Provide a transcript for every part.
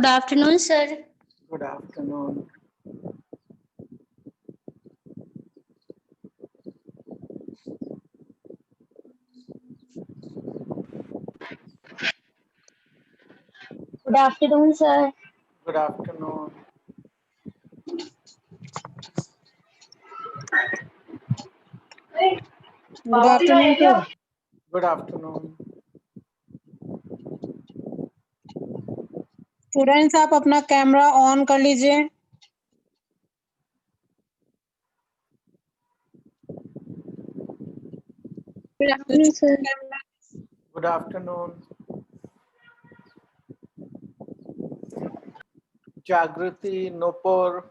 Good afternoon, sir. Good afternoon. Good afternoon, sir. Good afternoon. Good afternoon, sir. Good afternoon. Students आप अपना camera on कर लीजिए। Good afternoon, sir. Good afternoon. Jagriti, Nupur,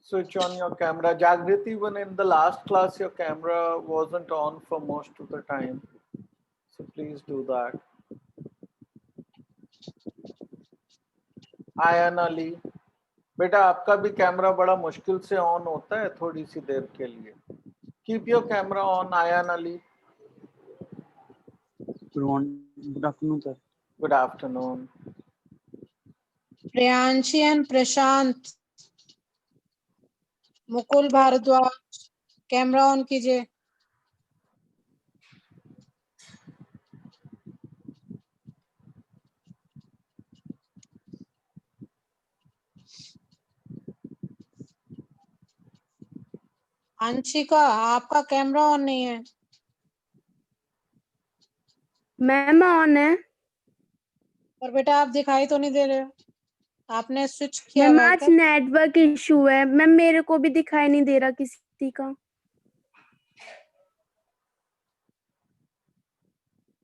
switch on your camera. Jagriti, even in the last class, your camera wasn't on for most of the time. So please do that. Ion Ali, बेटा आपका भी camera बड़ा मुश्किल से on होता है थोड़ी सी देर के लिए। Keep your camera on Ayan Ali. Good afternoon, sir. Good afternoon. Priyanshi and Prashant, Mukul Bhardwaj, camera on कीजिए। अंशिका, आपका कैमरा ऑन नहीं है। मैम ऑन है। पर बेटा आप दिखाई तो नहीं दे रहे हो, आपने स्विच किया मैम हुआ है आज क्या? नेटवर्क इशू है मैम, मेरे को भी दिखाई नहीं दे रहा किसी का।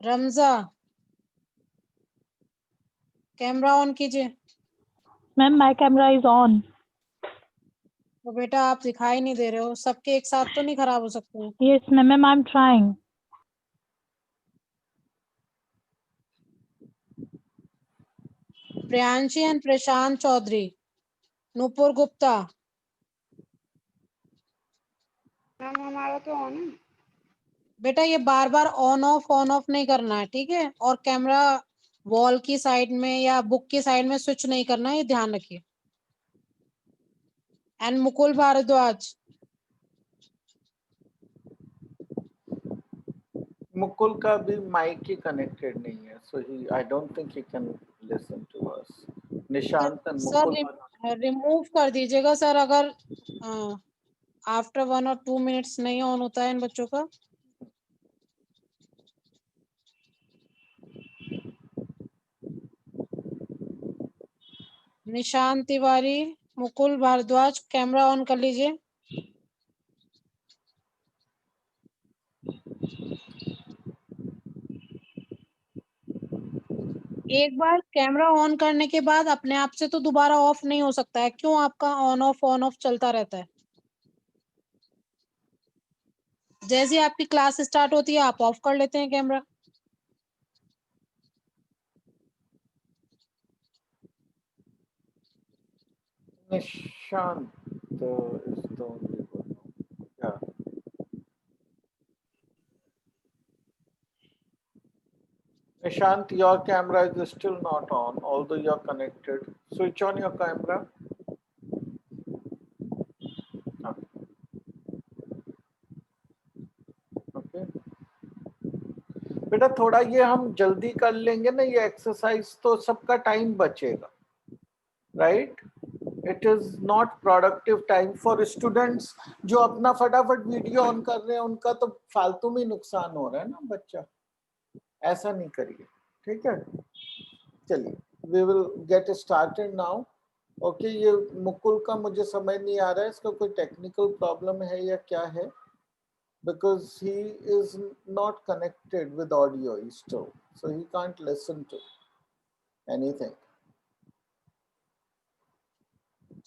रमजा, कैमरा ऑन कीजिए। Ma'am, my camera is on. तो बेटा आप दिखाई नहीं दे रहे हो, सबके एक साथ तो नहीं खराब हो सकते हैं। Yes, ma'am, I'm trying. Priyanshi and Prashant Chaudhary, Nupur Gupta, ma'am हमारा तो ऑन है। बेटा ये बार बार ऑन ऑफ नहीं करना है, ठीक है? और कैमरा वॉल की साइड में या बुक की साइड में स्विच नहीं करना है, ये ध्यान रखिए। एंड मुकुल भारद्वाज, मुकुल का भी माइक ही कनेक्टेड नहीं है, so I don't think he can listen to us. Nishant and sir Mukul remove कर दीजिएगा सर, अगर आफ्टर 1 और 2 मिनट्स नहीं ऑन होता है इन बच्चों का। निशांत तिवारी, मुकुल भारद्वाज, कैमरा ऑन कर लीजिए। एक बार कैमरा ऑन करने के बाद अपने आप से तो दोबारा ऑफ नहीं हो सकता है, क्यों? आपका ऑन ऑफ चलता रहता है। जैसे ही आपकी क्लास स्टार्ट होती है आप ऑफ कर लेते हैं camera. Nishant is the only one. Yeah. Nishant, your camera is still not on, although you're connected. Switch on your camera. Okay. बेटा थोड़ा ये हम जल्दी कर लेंगे ना ये एक्सरसाइज, तो सबका टाइम बचेगा, right? It is not productive time for students जो अपना फटाफट वीडियो ऑन कर रहे हैं, उनका तो फालतू में नुकसान हो रहा है ना बच्चा। ऐसा नहीं करिए, ठीक है? चलिए, we will get started now. Okay, ये मुकुल का मुझे समझ नहीं आ रहा है, इसका कोई टेक्निकल प्रॉब्लम है या क्या है, because he is not connected with audio still, so he can't listen to anything.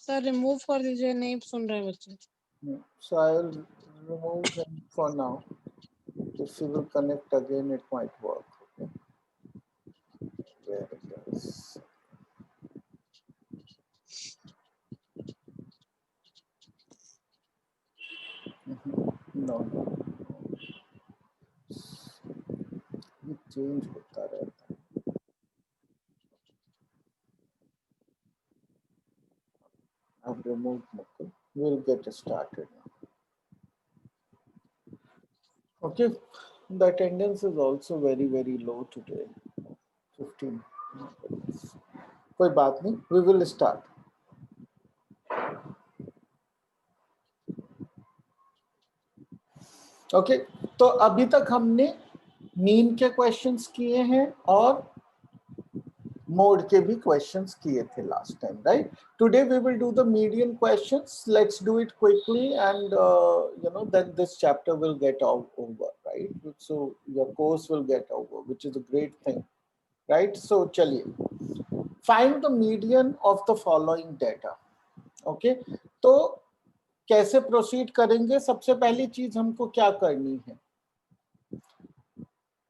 Sir remove कर दीजिए, नहीं सुन रहे बच्चे। So I will remove him for now. If he will connect again, it might work. Okay. Where it is. No. ये change होता रहता है। have removed Mukul. We'll get started now. Okay, the attendance is also very, very low today. 15. कोई बात नहीं, we will start. Okay, तो अभी तक हमने मीन के क्वेश्चंस किए हैं और मोड के भी क्वेश्चंस किए थे last time, right? Today we will do the median questions. Let's do it quickly and then this chapter will get over, right? So your course will get over, which is a great thing, right? So चलिए, find the median of the following data. Okay, तो कैसे proceed करेंगे? सबसे पहली चीज हमको क्या करनी है,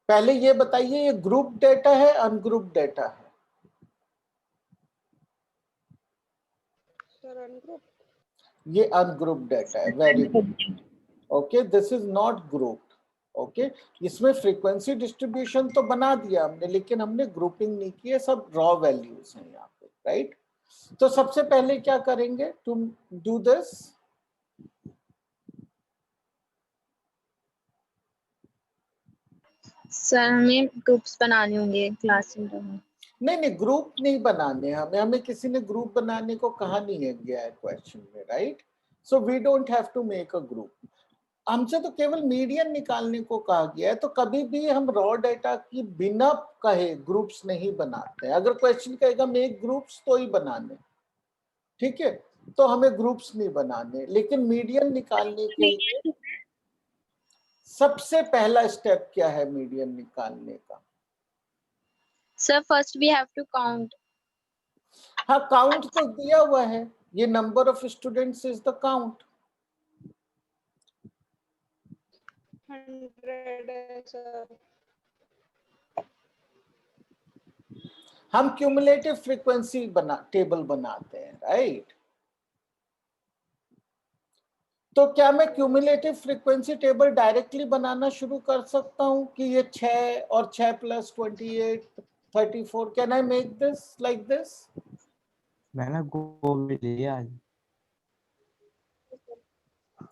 पहले ये बताइए, ये ग्रुप डेटा है अनग्रुप डेटा है? ये अनग्रुप डेटा है. Very good. Okay, this is not group. Okay, इसमें फ्रीक्वेंसी डिस्ट्रीब्यूशन तो बना दिया हमने, लेकिन हमने ग्रुपिंग नहीं की है. सब रॉ वैल्यूज हैं यहाँ पे, राइट? तो सबसे पहले क्या करेंगे टू डू दिस? सर हमें ग्रुप्स बनाने होंगे क्लास में. नहीं, ग्रुप नहीं बनाने हमें. हमें किसी ने ग्रुप बनाने को कहा नहीं है गया है क्वेश्चन में, right? So we don't have to make a group. हमसे तो केवल मीडियन निकालने को कहा गया है. तो कभी भी हम रॉ डेटा की बिना कहे ग्रुप्स नहीं बनाते हैं. अगर क्वेश्चन कहेगा मेक ग्रुप्स तो ही बनाने, ठीक है? तो हमें ग्रुप्स नहीं बनाने. लेकिन मीडियन निकालने के लिए सबसे पहला स्टेप क्या है मीडियन निकालने का? Sir first we have to count. हाँ, काउंट तो दिया हुआ है. ये number of students is the count. 100 है सर. हम क्यूमुलेटिव फ्रीक्वेंसी टेबल बनाते हैं, राइट? तो क्या मैं क्यूमुलेटिव फ्रीक्वेंसी टेबल डायरेक्टली बनाना शुरू कर सकता हूं कि ये 6 और 6 + 28 34? Can I make this like this? मैंने गो लिया आज.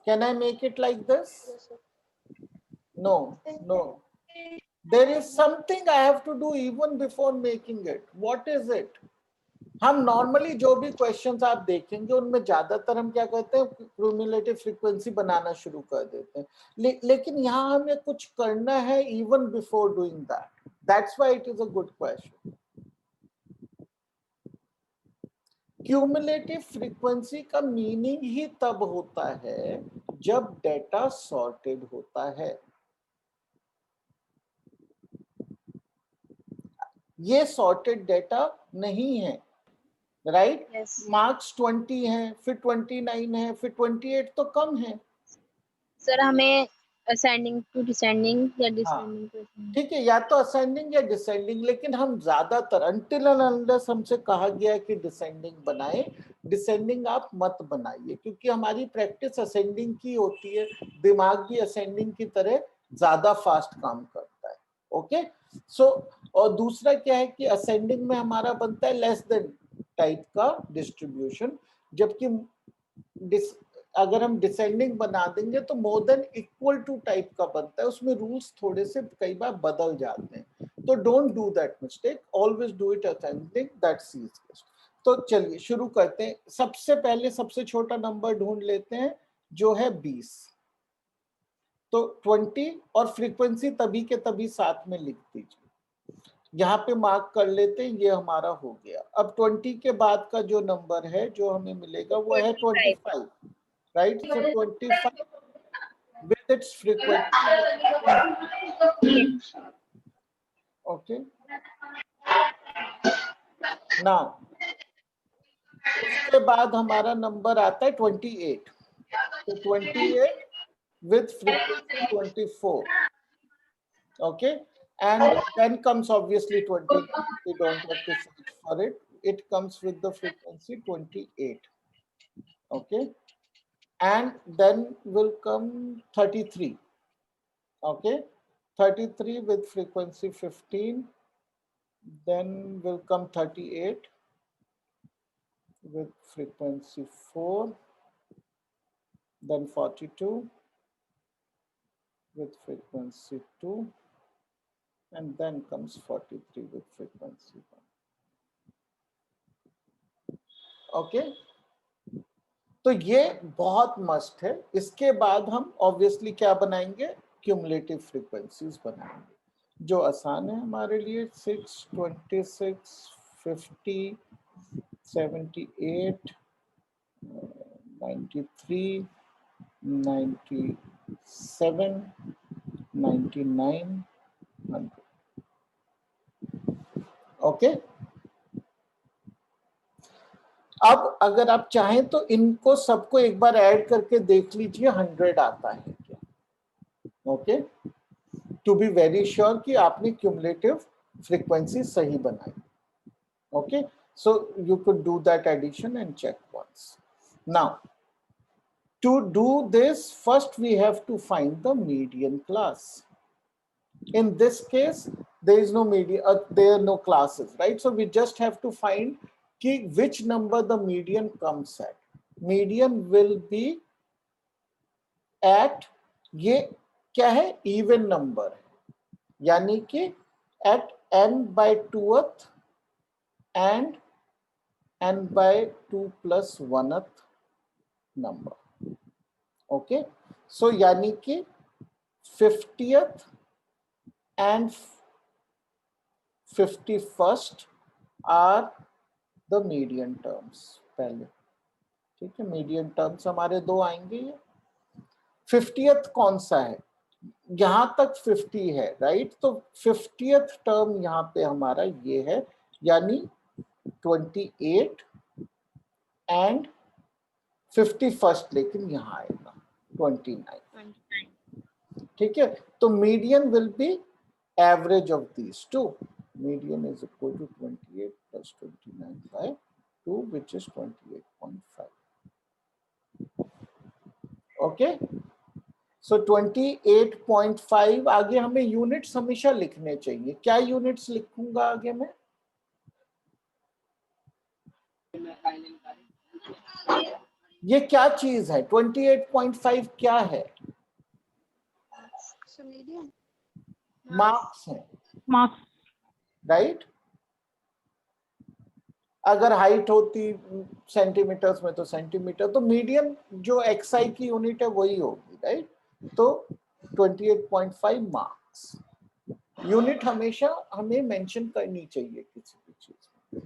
Can I make it like this? No, no. There is something I have to do even before making it. What is it? हम नॉर्मली जो भी क्वेश्चंस आप देखेंगे उनमें ज्यादातर हम क्या कहते हैं, क्यूमुलेटिव फ्रीक्वेंसी बनाना शुरू कर देते हैं. लेकिन यहाँ हमें कुछ करना है even before doing that. That's why it is a good question. Cumulative frequency का मीनिंग ही तब होता है जब डेटा सॉर्टेड होता है. ये सॉर्टेड डेटा नहीं है, राइट? मार्क्स 20 हैं, फिर 29 है, फिर 28 तो कम है. सर हमें असेंडिंग टू डिसेंडिंग या डिसेंडिंग टू असेंडिंग. ठीक है, या तो असेंडिंग या डिसेंडिंग. लेकिन हम ज्यादातर अनटिल एंड अनलेस हमसे कहा गया है कि डिसेंडिंग बनाए, डिसेंडिंग आप मत बनाइए, क्योंकि हमारी प्रैक्टिस असेंडिंग की होती है. दिमाग भी असेंडिंग की तरह ज्यादा फास्ट काम करता है. ओके, सो और दूसरा क्या है कि असेंडिंग में हमारा बनता है लेस देन टाइप का डिस्ट्रीब्यूशन, जबकि अगर हम डिसेंडिंग बना देंगे तो more than equal to type का बनता है. उसमें रूल्स थोड़े से कई बार बदल जाते हैं. तो don't do that mistake, always do it ascending, that's easiest. तो चलिए शुरू करते हैं. सबसे पहले सबसे छोटा नंबर ढूंढ लेते हैं जो है 20. तो 20 और फ्रीक्वेंसी तभी के तभी साथ में लिख दीजिए. यहाँ पे मार्क कर लेते हैं, ये हमारा हो गया. अब 20 के बाद का जो नंबर है जो हमें मिलेगा वो है 25, right? So 25 with its frequency. Okay. Now, उसके बाद हमारा नंबर आता है 28. तो 28 with frequency 24. Okay. And then comes obviously 29. We don't have to search for it. It comes with the frequency 28. Okay. And then will come 33. Okay. 33 with frequency 15. Then will come 38. with frequency 4, then 42 with frequency 2, and then comes 43 with frequency 1. Okay, तो ये बहुत must है। इसके बाद हम obviously क्या बनाएंगे, cumulative frequencies बनाएंगे जो आसान है हमारे लिए। 6, 26, 50, 78, 93, 97, 99, 100। ओके, अब अगर आप चाहें तो इनको सबको एक बार ऐड करके देख लीजिए 100 आता है क्या। Okay, to be very sure कि आपने क्यूमुलेटिव फ्रीक्वेंसी सही बनाई। Okay, so you could do that addition and check once. Now to do this, first we have to find the median class. In this case there is no median, there are no classes, right? So we just have to find ki which number the median comes at. Median will be at, ये क्या है, even number है, यानी कि at n/2th and n/2+1th number. Okay, so यानी कि 50th and 51st are the median terms पहले। ठीक है, median terms हमारे दो आएंगे। ये 50th कौन सा है, यहां तक 50 है, राइट? तो 50th टर्म यहाँ पे हमारा ये है, यानी 28 एंड 51st, लेकिन यहाँ आएगा 29। ठीक है, तो median will be average of these two. Median is equal to 28 plus 29 by 2 which is 28.5। Okay, so 28.5। आगे हमें यूनिट्स हमेशा लिखने चाहिए। क्या यूनिट्स लिखूंगा आगे मैं? ये क्या चीज है 28.5? क्या है? मार्क्स है, Marks. राइट? अगर हाइट होती सेंटीमीटर्स में तो सेंटीमीटर, तो मीडियन जो एक्सआई की यूनिट है वही होगी, राइट? तो 28.5 मार्क्स। यूनिट हमेशा हमें मेंशन करनी चाहिए किसी भी चीज में।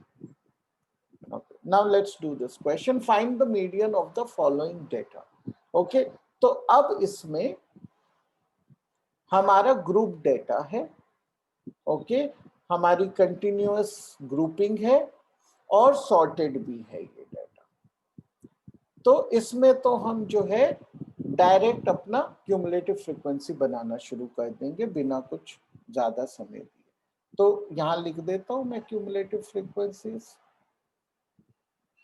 Okay. Now let's do this question. Find the median of the following data. Okay, तो अब इसमें हमारा ग्रुप डेटा है। ओके, हमारी कंटिन्यूअस ग्रुपिंग है और सॉर्टेड भी है ये डेटा। तो इसमें तो हम जो है डायरेक्ट अपना क्यूमुलेटिव फ्रीक्वेंसी बनाना शुरू कर देंगे बिना कुछ ज्यादा समय दिए। तो यहां लिख देता हूं मैं cumulative frequencies.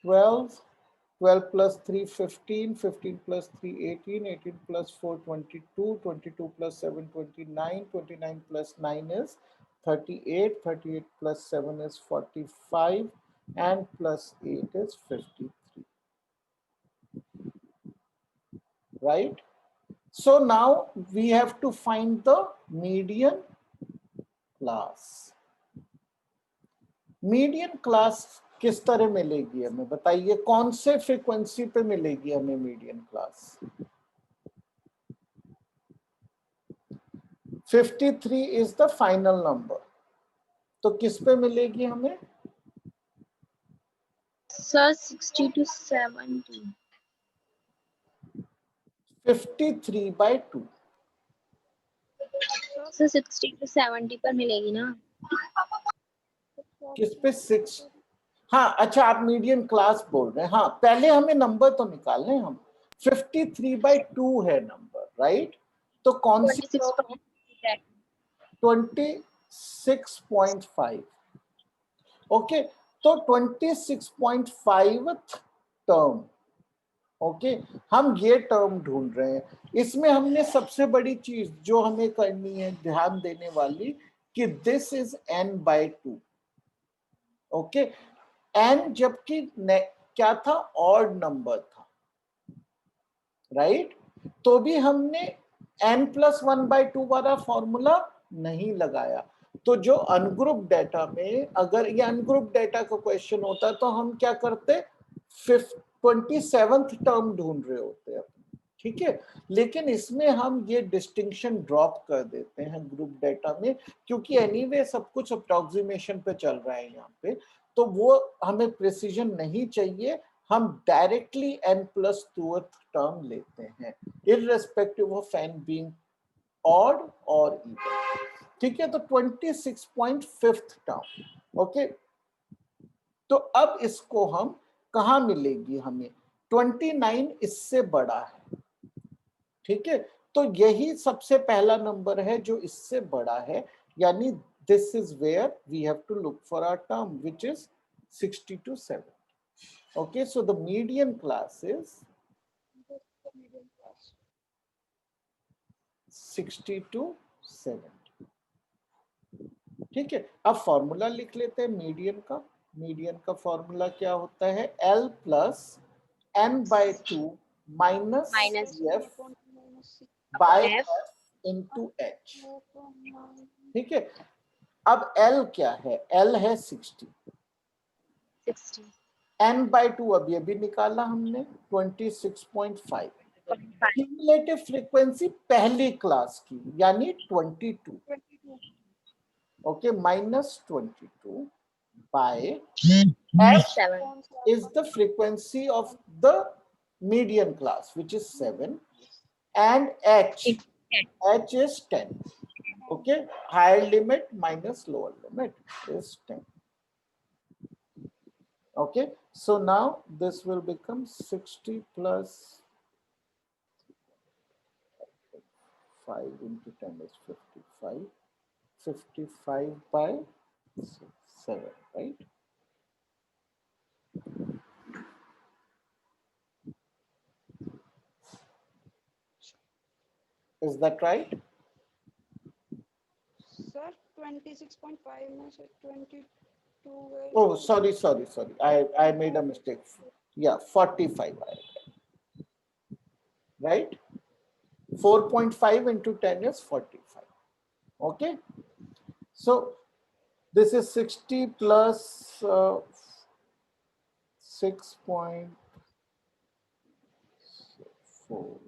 12 plus 3 15, 15 plus 3 18, 18 plus 4 22, 22 plus 7 29, 29 plus 9 is 38, 38 plus 7 is 45, and plus 8 is 53. Right? So now we have to find the median class. Median class किस तरह मिलेगी हमें, बताइए? कौन से फ्रीक्वेंसी पे मिलेगी हमें median class? 53 is the final number, तो किस पे मिलेगी हमें? Sir 60 to 70। 53/2। सर 60 to 70 पर मिलेगी ना? किस पे? 6। हाँ, अच्छा, आप मीडियन क्लास बोल रहे हैं। हाँ, पहले हमें नंबर तो निकालने हैं हम। 53/2 है नंबर, राइट? तो कौन सी? 26.5। ओके, तो 26.5 टर्म। ओके, हम ये टर्म ढूंढ रहे हैं। इसमें हमने सबसे बड़ी चीज जो हमें करनी है, ध्यान देने वाली, कि this is n/2। Okay, n जबकि क्या था, ऑड नंबर था, राइट? तो भी हमने n+1/2 वाला फॉर्मूला नहीं लगाया। तो जो अनग्रुप डेटा में, अगर ये अनग्रुप डेटा का क्वेश्चन होता तो हम क्या करते, 27th टर्म ढूंढ रहे होते हैं, ठीक है। लेकिन इसमें हम ये डिस्टिंक्शन ड्रॉप कर देते हैं ग्रुप डेटा में, क्योंकि एनीवे सब कुछ अप्रोक्सीमेशन पे चल रहा है यहाँ पे, तो वो हमें प्रिसीजन नहीं चाहिए। हम डायरेक्टली n+2th टर्म लेते हैं, irrespective of n being odd और इवन, ठीक है। तो 26.5th टर्म, ओके। तो अब इसको हम कहाँ मिलेगी, हमें 29 इससे बड़ा है, ठीक है। तो यही सबसे पहला नंबर है जो इससे बड़ा है, यानी this is where we have to look for our term which is 60 to 70. Okay, so the median class is 60 to 70. ठीक है, अब फॉर्मूला लिख लेते हैं मीडियन का। मीडियन का फॉर्मूला क्या होता है, L plus n/2 minus F by F into H, ठीक है। अब L क्या है, L है 60, n/2 अब ये भी निकाला हमने 26.5, क्यूमुलेटिव फ्रीक्वेंसी पहली क्लास की यानी 22, okay, -22 by F is the frequency of the median class which is 7 and H is 10, okay, higher limit minus lower limit is 10. Okay, so now this will become 60 plus 5 into 10 is 55. 55 by 7, right? Is that right? Sir, 26.5 में से 22 Oh, sorry. I made a mistake. Yeah, 45. Right? 4.5 into 10 is 45. Okay. So this is 60 plus 6.4.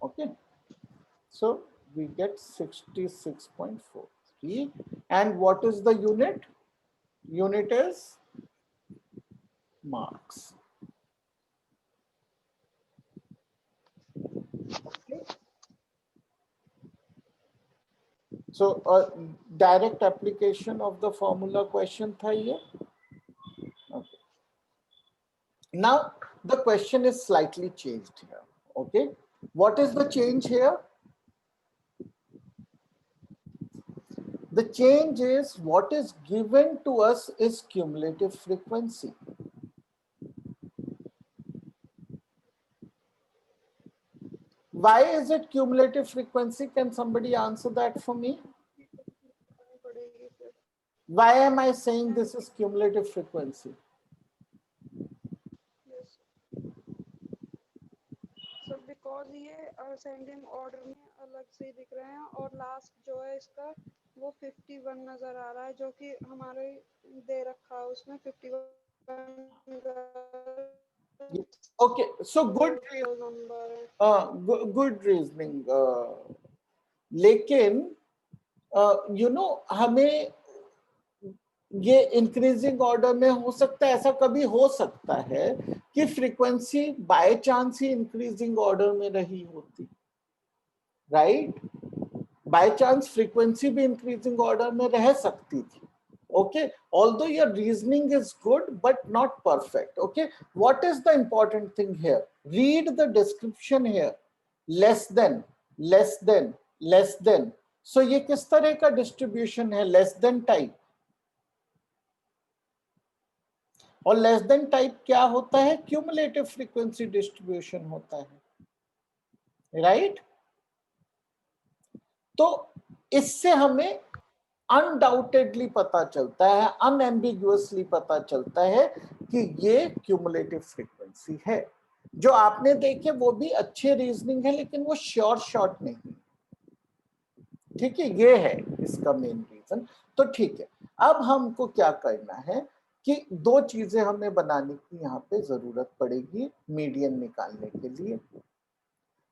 Okay. So we get 66.43. And what is the unit? Unit is marks. Okay. So a direct application of the formula question tha ye. Okay. Now the question is slightly changed here. Okay. What is the change here? The change is what is given to us is cumulative frequency. Why is it cumulative frequency? Can somebody answer that for me? Why am I saying this is cumulative frequency? Yes. So because ये ascending order में अलग से दिख रहे हैं और last जो है इसका वो 51 नजर आ रहा है, जो कि हमारे दे रखा है उसमें 51 Okay, so good नंबर है। good reasoning. लेकिन you know हमें ये इंक्रीजिंग ऑर्डर में हो सकता है, ऐसा कभी हो सकता है कि frequency by chance he increasing order में रही होती, राइट? बाय चांस फ्रीक्वेंसी भी इंक्रीजिंग ऑर्डर में रह सकती थी. Okay, although your reasoning is good but not perfect. Okay, what is the important thing here? Read the description here. Less than, less than, less than. So ये किस तरह का distribution है? Less than type. और less than type क्या होता है? Cumulative frequency distribution होता है, राइट? तो इससे हमें अनडाउटेडली पता चलता है, अनएम्बिगुअसली पता चलता है कि ये क्यूमुलेटिव फ्रीक्वेंसी है। जो आपने देखे वो भी अच्छे रीजनिंग है, लेकिन वो श्योर शॉट नहीं। ठीक है, ये है इसका मेन रीजन। तो ठीक है, अब हमको क्या करना है कि दो चीजें हमें बनाने की यहाँ पे जरूरत पड़ेगी मीडियन निकालने के लिए।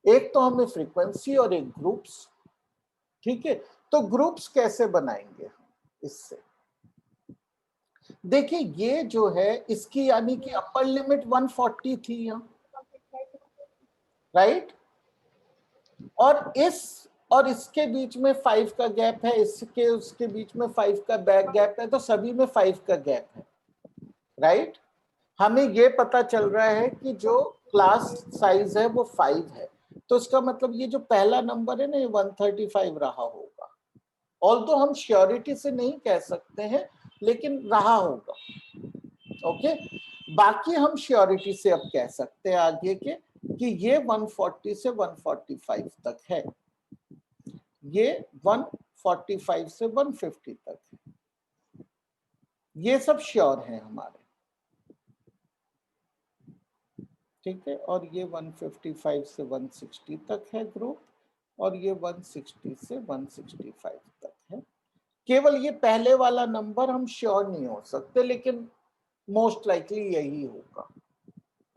एक तो हमें फ्रीक्वेंसी और एक ग्रुप्स। ठीक है, तो ग्रुप्स कैसे बनाएंगे हम इससे? देखिए ये जो है इसकी यानी कि अपर लिमिट 140 थी यहाँ, राइट? और इस और इसके बीच में 5 का गैप है, इसके उसके बीच में 5 का बैक गैप है, तो सभी में 5 का गैप है, राइट? हमें ये पता चल रहा है कि जो क्लास साइज है वो 5 है, तो इसका मतलब ये जो पहला नंबर है ना, ये 135 रहा होगा। ऑल्दो हम श्योरिटी से नहीं कह सकते हैं, लेकिन रहा होगा। ओके, बाकी हम श्योरिटी से अब कह सकते हैं आगे के कि ये 140 से 145 तक है, ये 145 से 150 तक है, ये सब श्योर है हमारे। ठीक है, और ये 155 से 160 तक है ग्रुप, और ये 160 से 165 तक है। केवल ये पहले वाला नंबर हम श्योर नहीं हो सकते, लेकिन मोस्ट लाइकली यही होगा।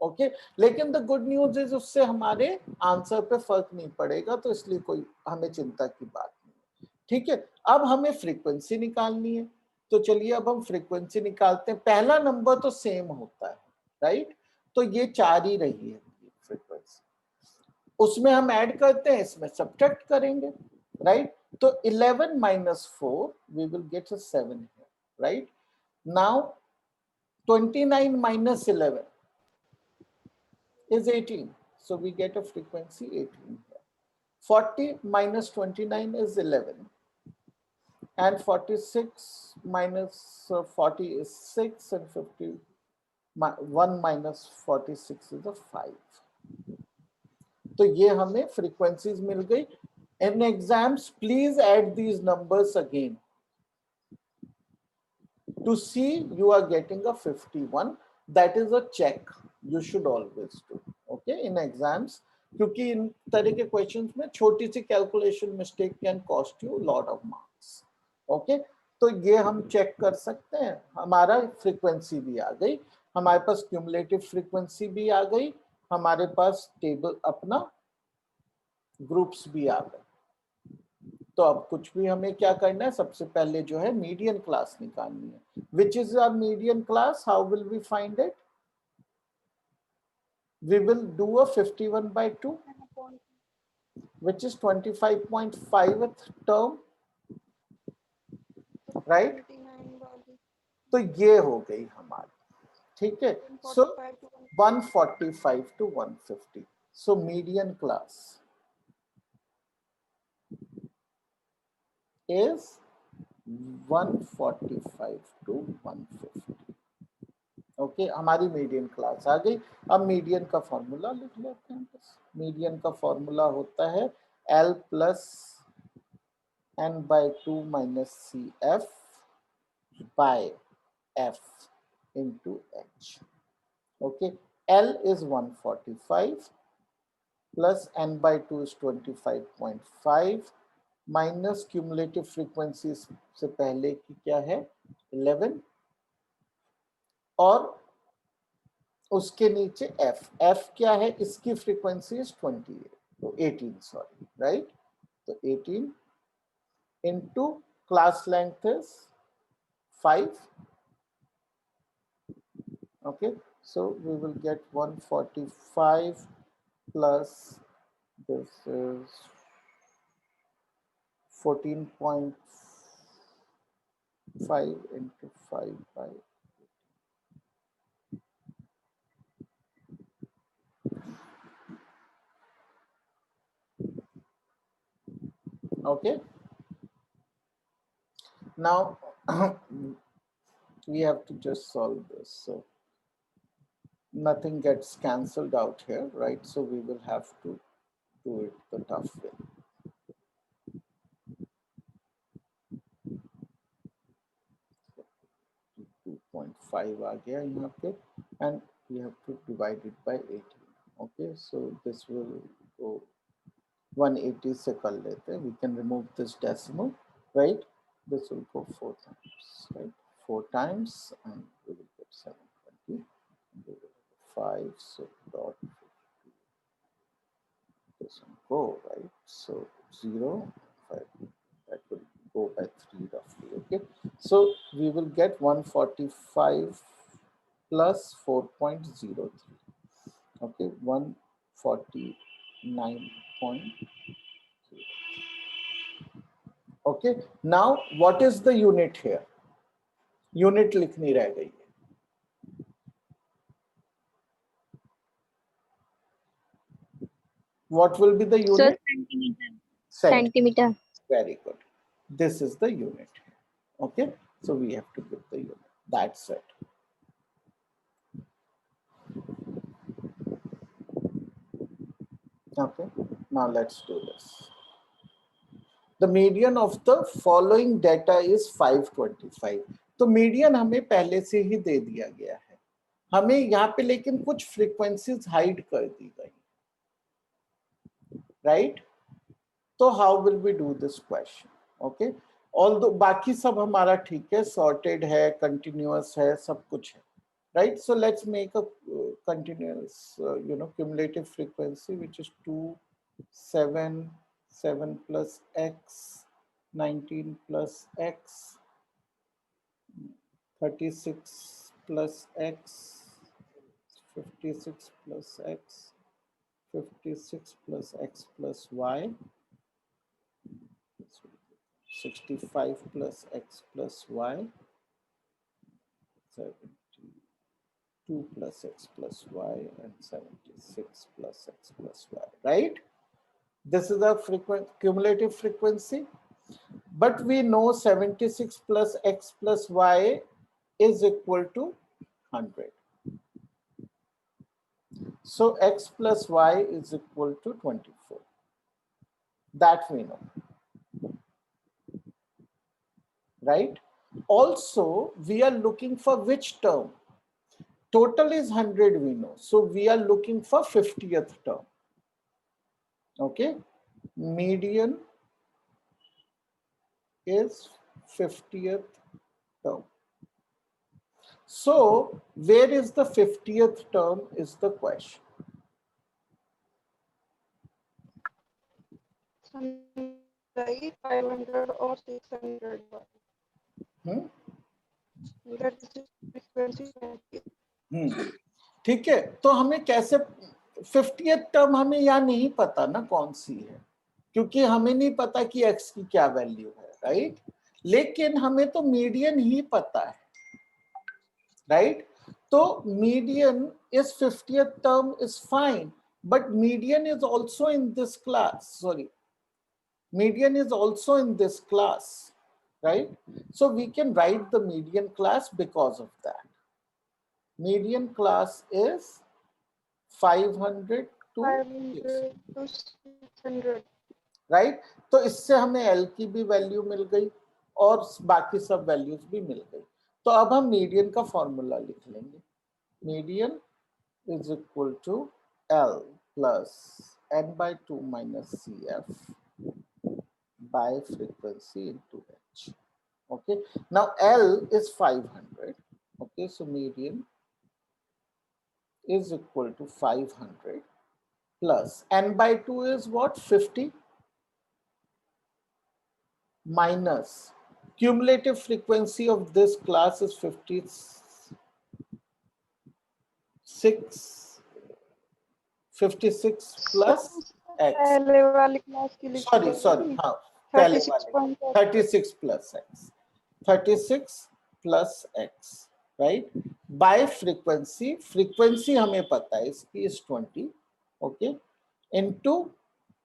ओके, लेकिन द गुड न्यूज इज उससे हमारे आंसर पे फर्क नहीं पड़ेगा, तो इसलिए कोई हमें चिंता की बात नहीं है। ठीक है, अब हमें फ्रीक्वेंसी निकालनी है, तो चलिए अब हम फ्रीक्वेंसी निकालते हैं। पहला नंबर तो सेम होता है, राइट? तो ये 4 ही रही है फ्रीक्वेंसी, उसमें हम ऐड करते हैं, इसमें सब्ट्रैक्ट करेंगे, राइट? तो 11 minus 4 we will get a 7 here, right? Now 29 minus 11 is 18, so we get a frequency 18 here. 40 minus 29 is 11, and 46 minus 40 is 6, and 51 minus 46 is a 5. तो ये हमें फ्रीक्वेंसीज मिल गई। In exams, please add these numbers again to see you are getting a 51. That is a check you should always do. Okay, in exams, क्योंकि इन तरह के questions में छोटी सी calculation mistake can cost you lot of marks. Okay, तो ये हम check कर सकते हैं। हमारा फ्रीक्वेंसी भी आ गई, हमारे पास क्यूमुलेटिव फ्रीक्वेंसी भी आ गई, हमारे पास टेबल अपना ग्रुप्स भी आ गए। तो अब कुछ भी हमें क्या करना है, सबसे पहले जो है मीडियन क्लास निकालनी है। Which is our median class? How will we find it? We will do a 51/2, which is 25.5th term, right? 29 वाली तो ये हो गई हमारी। ठीक है, सो 45 to 145 to 150, so median class is 145 to 150. Okay, हमारी मीडियन क्लास आ गई। अब मीडियन का फॉर्मूला लिख लेते हैं। बस मीडियन का फॉर्मूला होता है L plus n/2 minus CF by F into H. Okay, L is 145 plus n/2 is 25.5 minus cumulative frequency से पहले की क्या है 11, और उसके नीचे F क्या है, इसकी फ्रीक्वेंसी इज 28, तो 18 सॉरी, राइट? तो 18 into class length is 5. Okay, so we will get 145 plus this is 14.5 into 5 by okay. Now we have to just solve this, so nothing gets cancelled out here, right? So we will have to do it the tough way. 5 आ गया यहाँ पे, and we have to divide it by 18. Okay, so this will go 180 से कर लेते हैं. We can remove this decimal, right? This will go 4 times, right? 4 times, and we will get 720. And we will have 5, so dot 50. This will go, right? So 0, 5. That will go by 3 roughly. Okay, so we will get 145 plus 4.03. Okay, 149.0. Okay, now what is the unit here? Unit लिखनी रह गई है. What will be the Sir, unit? centimeter. Cent. Centimeter. Very good. This is the unit. Okay, so we have to give the unit. That's it. Okay, now let's do this. The median of the following data is 525. तो median हमें पहले से ही दे दिया गया है. हमें यहाँ पे लेकिन कुछ फ्रीक्वेंसीज हाइड कर दी गई, राइट? तो how will we do this question? Okay, although बाकी सब हमारा ठीक है, सॉर्टेड है, कंटिन्यूअस है, सब कुछ है, right? So let's make a continuous cumulative frequency, which is 2 7 7 plus x 19 plus x 36 plus x 56 plus x 56 plus x plus y 65 plus x plus y 72 plus x plus y and 76 plus x plus y, right? This is a cumulative frequency, but we know 76 plus x plus y is equal to 100. So x plus y is equal to 24. That we know, right? Also, we are looking for which term? Total is 100, we know. So we are looking for 50th term. Okay, median is 50th term. So where is the 50th term is the question. Right, 500 or 600. That is the frequency. ठीक है, तो हमें कैसे 50th term हमें यहाँ नहीं पता ना कौन सी है, क्योंकि हमें नहीं पता कि x की क्या वैल्यू है, राइट? लेकिन हमें तो मीडियन ही पता है, राइट? तो median is 50th term is fine, but median is also in this class, sorry, median is also in this class, right? So we can write the median class because of that. Median class is 500 to 600, right? तो इससे हमें L की भी value मिल गई और बाकी सब values भी मिल गई. तो अब हम मीडियन का फॉर्मूला लिख लेंगे. Median is equal to L plus n/2 minus CF by frequency into h. Okay, now L is 500. Okay, so median is equal to 500 plus n/2 is what? 50 minus cumulative frequency of this class is 56 plus x. पहले वाली class की लिखी Sorry, जाएगी। हाँ, पहले वाले 36 plus x, 36 plus x, right? By frequency, frequency हमें पता है इसकी is 20, okay, into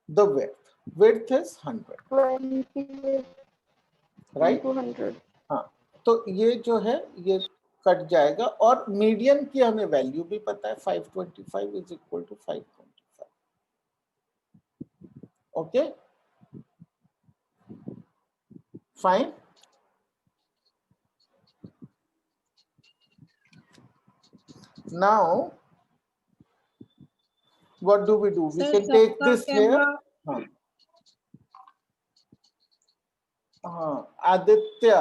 the width. Width is 100, 20 right? 200. हाँ, तो ये जो है ये कट जाएगा और मीडियन की हमें वैल्यू भी पता है, 525 is equal to 525. Okay, fine. Now what do? We sir can take सबका this camera here. Aditya,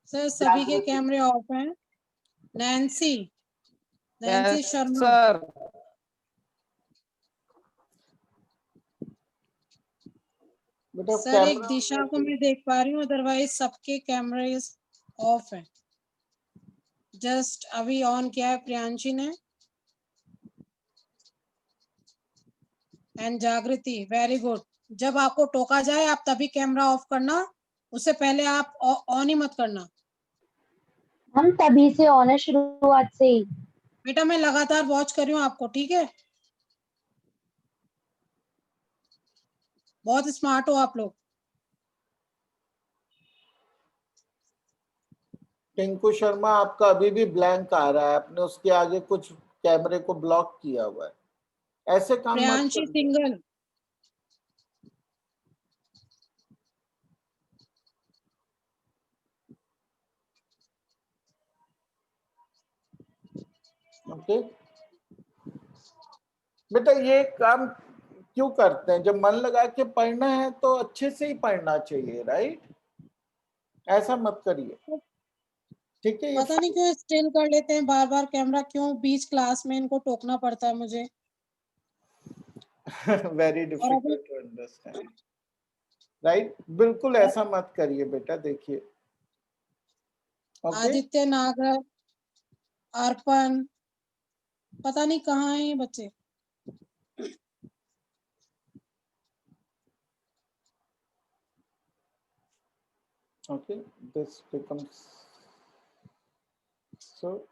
sir सभी के कैमरे ऑफ हैं। नैन्सी शर्मा सर बेटा सर एक दिशा को मैं देख पा रही हूँ, अदरवाइज सबके कैमरे ऑफ हैं। जस्ट अभी ऑन किया है प्रियांशी ने एंड जागृति, वेरी गुड। जब आपको टोका जाए आप तभी कैमरा ऑफ करना, उससे पहले आप ऑन ही मत करना। हम तभी से ऑन है, शुरुआत से ही। बेटा मैं लगातार वॉच कर रही हूँ आपको, ठीक है? बहुत स्मार्ट हो आप लोग। टिंकू शर्मा, आपका अभी भी ब्लैंक आ रहा है, आपने उसके आगे कुछ कैमरे को ब्लॉक किया हुआ है, ऐसे काम मत प्रियांशी करिए। सिंगल, ओके बेटा, ये काम क्यों करते हैं? जब मन लगा के पढ़ना है तो अच्छे से ही पढ़ना चाहिए, राइट? ऐसा मत करिए, ठीक है? पता नहीं क्यों स्टिल कर लेते हैं बार बार कैमरा, क्यों बीच क्लास में इनको टोकना पड़ता है मुझे। Very difficult to understand, right? बिल्कुल ऐसा मत करिए बेटा, देखिए। ओके, आदित्य नागर, अर्पण, पता नहीं कहाँ हैं ये बच्चे। okay, this becomes so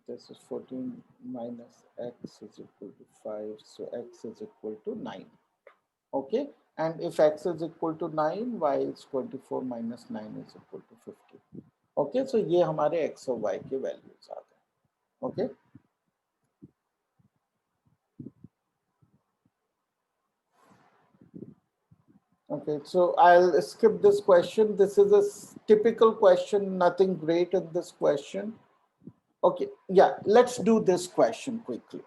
this is 14 minus x is equal to 5, so x is equal to 9. Okay, and if x is equal to 9, y is 24 minus 9 is equal to 50. Okay, so ये हमारे x और y के values आ गए। okay, okay, so I'll skip this question. This is a typical question, nothing great in this question. Okay, yeah, let's do this question quickly.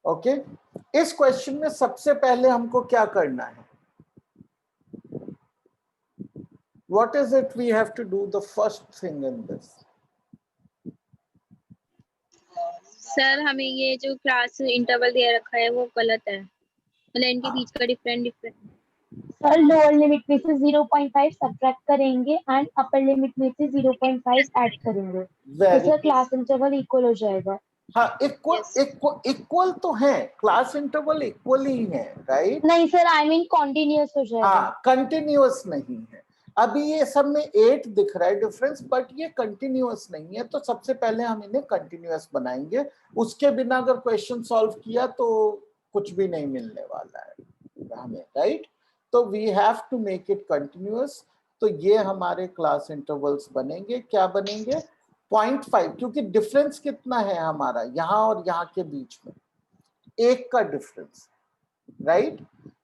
Okay, इस question में सबसे पहले हमको क्या करना है? What is it we have to do the first thing in this? Sir हमें ये जो क्लास इंटरवल दे रखा है वो गलत है, मतलब इनके बीच का डिफरेंट सर लोअर लिमिट में से 0.5 सब्ट्रैक्ट करेंगे एंड अपर लिमिट में से 0.5 ऐड करेंगे, तो सर क्लास इंटरवल इक्वल हो जाएगा। हाँ, इक्वल तो है, क्लास इंटरवल इक्वल ही है, राइट? नहीं सर, आई मीन कॉन्टिन्यूअस हो जाएगा। हाँ, कंटिन्यूअस नहीं है। अभी ये सब में 8 दिख रहा है डिफरेंस, बट ये कंटिन्यूअस नहीं है, तो सबसे पहले हम इन्हें कंटिन्यूअस बनाएंगे। उसके बिना अगर क्वेश्चन सॉल्व किया तो कुछ भी नहीं मिलने वाला है हमें, राइट? तो we have to make it continuous. तो ये हमारे क्लास इंटरवल्स बनेंगे। क्या बनेंगे? 0.5, क्योंकि डिफरेंस कितना है हमारा यहाँ और यहाँ के बीच में? 1 का difference, right?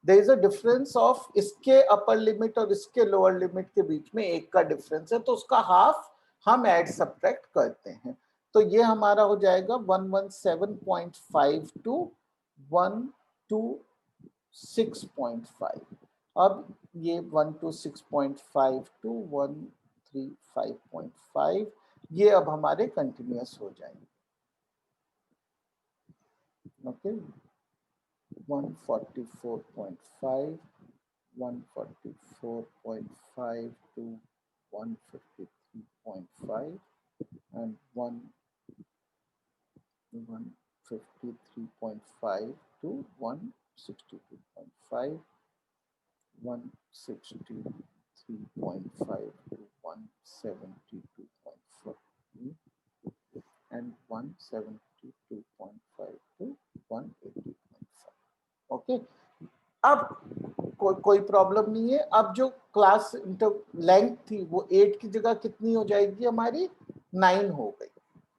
There is a difference of इसके अपर लिमिट और इसके लोअर लिमिट के बीच में 1 का डिफरेंस है, तो उसका हाफ हम ऐड सब्ट्रैक्ट करते हैं। तो ये हमारा हो जाएगा 117.5 टू 126.5। अब ये 126.5 टू 135.5 ये अब हमारे कंटिन्यूअस हो जाएंगे। Okay, 144.5, 144.5 to 153.5 and 153.5 to 162.5, 163.5 to 172.4 and 172.5 to 180.5। Okay, अब कोई प्रॉब्लम नहीं है। अब जो क्लास लेंथ थी वो 8 की जगह कितनी हो जाएगी हमारी? 9 हो गई।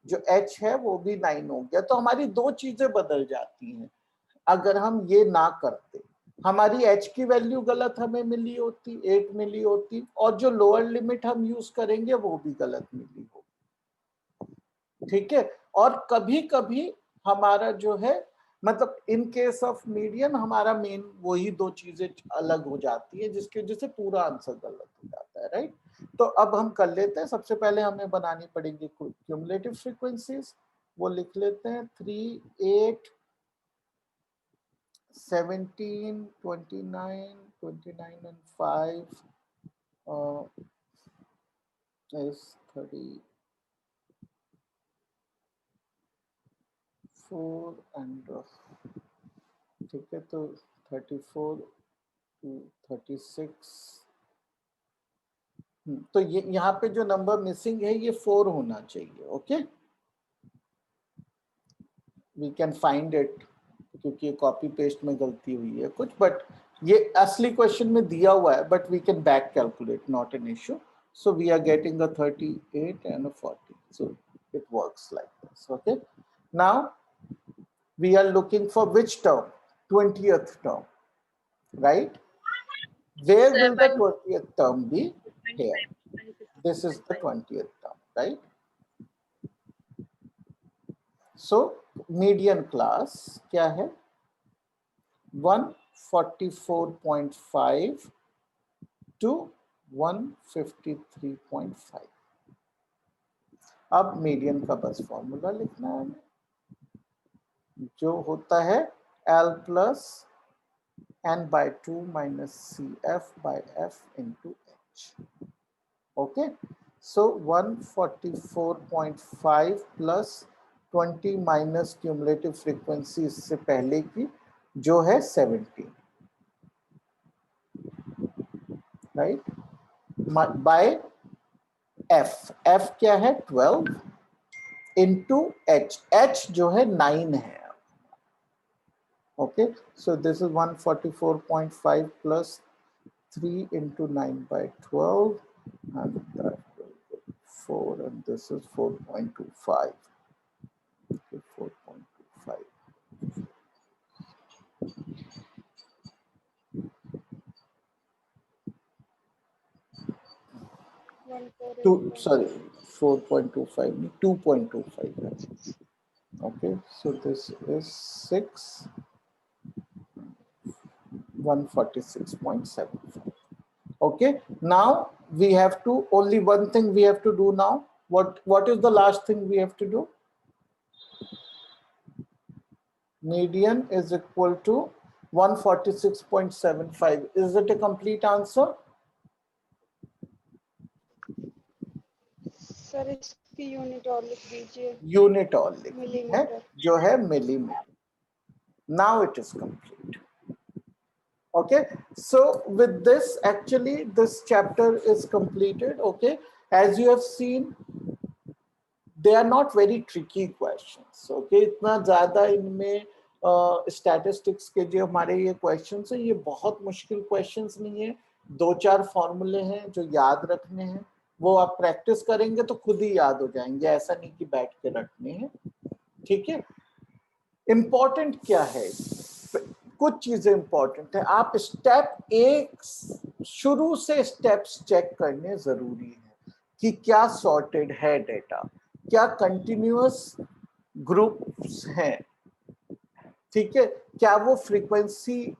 जो h है वो भी 9 हो गया। तो हमारी 2 चीजें बदल जाती हैं अगर हम ये ना करते। हमारी h की वैल्यू गलत हमें मिली होती, 8 मिली होती, और जो लोअर लिमिट हम यूज करेंगे वो भी गलत मिली होगी। ठीक है, और कभी कभी हमारा जो है मतलब इन केस ऑफ मीडियन हमारा मेन वही दो चीजें अलग हो जाती है जिसकी वजह से पूरा आंसर गलत हो जाता है, राइट। तो अब हम कर लेते हैं, सबसे पहले हमें बनानी पड़ेगी क्यूमुलेटिव फ्रीक्वेंसीज, वो लिख लेते हैं 3, 8, 17, 29, 29 and 5 is 34 and ठीक है, तो 34 to 36। तो ये यहाँ पे जो नंबर मिसिंग है ये 4 होना चाहिए। Okay, we can find it क्योंकि कॉपी पेस्ट में गलती हुई है कुछ, बट ये असली क्वेश्चन में दिया हुआ है, but we can back calculate, not an issue. So we are getting a 38 and a 40. So it works like this. Okay. Now we are looking for which term? 20th term, right? Where Sir, will the 20th term be? Here. This is the 20th term, right? So median class क्या है? 144.5 to 153.5। अब median का बस formula लिखना है हमें, जो होता है L plus n/2 minus CF by F into H। Okay, so 144.5 plus 20 minus cumulative frequency इससे पहले की जो है 17, right, by F। F क्या है? 12 into H। H जो है 9 है। Okay, so this is 144.5 plus 3 into 9/12 and that will be 4 and this is 4.25. Okay, 4.25. Sorry, 4.25, 2.25. Okay, so this is 146.75. Okay, now we have to, only one thing we have to do now. What is the last thing we have to do? Median is equal to 146.75. Is it a complete answer? Sir इसकी unit और लिख दीजिए। Unit और लिखनी है millimetre. जो है millimetre. Now it is complete. Okay, so with this actually this chapter is completed. Okay, as you have seen, they are not very tricky questions. Okay, इतना ज़्यादा इनमें स्टैटिस्टिक्स के जो हमारे ये क्वेश्चंस हैं ये बहुत मुश्किल क्वेश्चंस नहीं है। 2-4 फॉर्मूले हैं जो याद रखने हैं, वो आप प्रैक्टिस करेंगे तो खुद ही याद हो जाएंगे, ऐसा नहीं कि बैठ के रखने हैं। ठीक है, इम्पोर्टेंट क्या है? कुछ चीजें इंपॉर्टेंट है। आप स्टेप 1 शुरू से स्टेप्स चेक करने जरूरी है कि क्या सॉर्टेड है डेटा, क्या कंटिन्यूअस ग्रुप्स हैं, ठीक है, क्या वो फ्रीक्वेंसी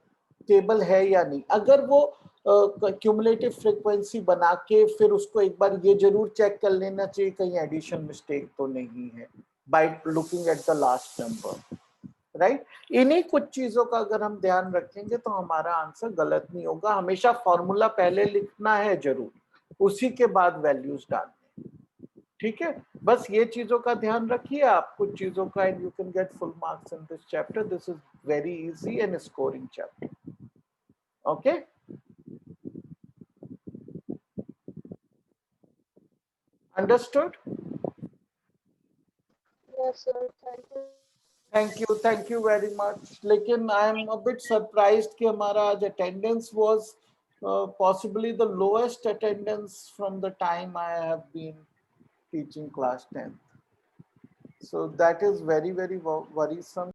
टेबल है या नहीं। अगर वो क्यूमुलेटिव फ्रीक्वेंसी बना के फिर उसको एक बार ये जरूर चेक कर लेना चाहिए कहीं एडिशन मिस्टेक तो नहीं है by looking at the last number, right. इन्हीं कुछ चीजों का अगर हम ध्यान रखेंगे तो हमारा आंसर गलत नहीं होगा। हमेशा फॉर्मूला पहले लिखना है जरूर, उसी के बाद वैल्यूज डालने, ठीक है। बस ये चीजों का ध्यान रखिए आप, कुछ चीजों का, and you can get full marks in this chapter. This is very easy and scoring chapter. Okay, understood? Yes, sir. Thank you. Thank you very much. लेकिन I am a bit surprised कि हमारा आज attendance was possibly the lowest attendance from the time I have been teaching class 10th. So that is very, very worrisome.